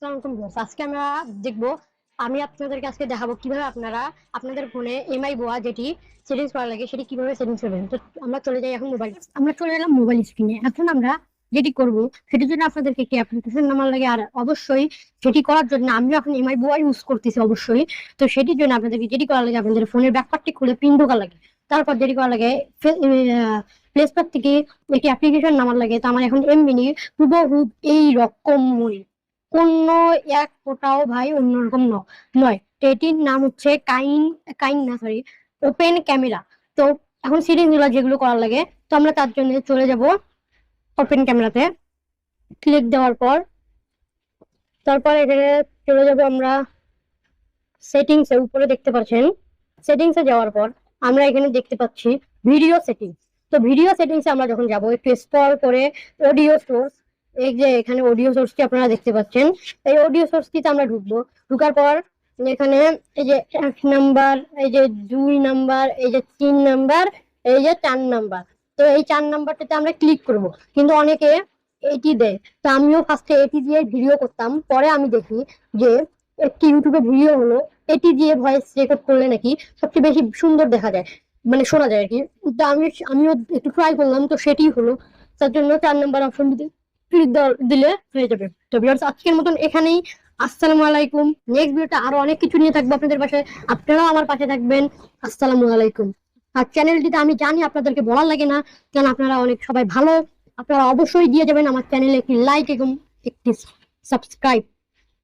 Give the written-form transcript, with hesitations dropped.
আসসালামু আলাইকুম। আজকে আমরা দেখবো, আমি আপনাদেরকে আজকে দেখাবো কিভাবে আপনারা আপনাদের ফোনে এমআই বোয়া যেটি সেটিংস করা লাগে সেটি কিভাবে সেটিংস করবেন। তো আমরা চলে যাই এখন আমরা চলে এলাম মোবাইল স্ক্রিনে। এখন আমরা যেটি করব সেটির জন্য আপনাদেরকে একটি অ্যাপ্লিকেশন নামার লাগে, আর অবশ্যই সেটি করার জন্য আমি এখন এমআই বোয়া ইউজ করতেছি অবশ্যই। তো সেটির জন্য আপনাদেরকে যেটি করা লাগে, আপনাদের ফোনের ব্যাকপার্টটি খুলে পিন ঢোকা লাগে। তারপর যেটি করা লাগে, প্লে স্টোর থেকে একটি অ্যাপ্লিকেশন নামার লাগে। তো আমার এখন এমবিনি হুবহুব এই রকমই, অন্য এক ফোটাও ভাই অন্যরকম নয়। তো এটির নাম হচ্ছে কাইন কাইন না সরি ওপেন ক্যামেরা। তো এখন সিটিংস গুলো যেগুলো করার লাগে, তো আমরা তার জন্য চলে যাব ওপেন ক্যামেরাতে। ক্লিক দেওয়ার পর তারপর এখানে চলে যাব আমরা সেটিংস এর উপরে, দেখতে পাচ্ছেন সেটিংস এ যাওয়ার পর আমরা এখানে দেখতে পাচ্ছি ভিডিও সেটিংস। তো ভিডিও সেটিংস এ আমরা যখন যাব একটু স্ক্রল করে অডিও সোর্স, এই যে এখানে অডিও সোর্সটি আপনারা দেখতে পাচ্ছেন, এই অডিও সোর্সটিতে আমরা ঢুকবো। ঢুকার পর এখানে এই যে 1 নাম্বার, এই যে 2 নাম্বার, এই যে 3 নাম্বার, এই যে 4 নাম্বার। তো এই 4 নাম্বারটাতে আমরা ক্লিক করব, কিন্তু অনেকে এটি দেয়। তো আমিও ফার্স্টে এটি দিয়ে ভিডিও করতাম, পরে আমি দেখি যে একটি ইউটিউবে ভিডিও হলো এটি দিয়ে ভয়েস রেকর্ড করলে নাকি সবচেয়ে বেশি সুন্দর দেখা যায়, মানে শোনা যায় আর কি। তো আমিও একটু ট্রাই করলাম, তো সেটি হলো। তার জন্য 4 নাম্বার অপশন ক্লিক দিলে হয়ে যাবে। তো ভিউয়ার্স, আজকের মতন এখানেই। আসসালামু আলাইকুম। নেক্সট ভিডিওটা আরো অনেক কিছু নিয়ে থাকবো আপনাদের পাশে, আপনারাও আমার পাশে থাকবেন। আসসালামু আলাইকুম। আর চ্যানেলটিতে আমি জানি আপনাদেরকে বলার লাগে না, কারণ আপনারা অনেক সবাই ভালো। আপনারা অবশ্যই দিয়ে যাবেন আমার চ্যানেলে একটি লাইক এবং একটি সাবস্ক্রাইব।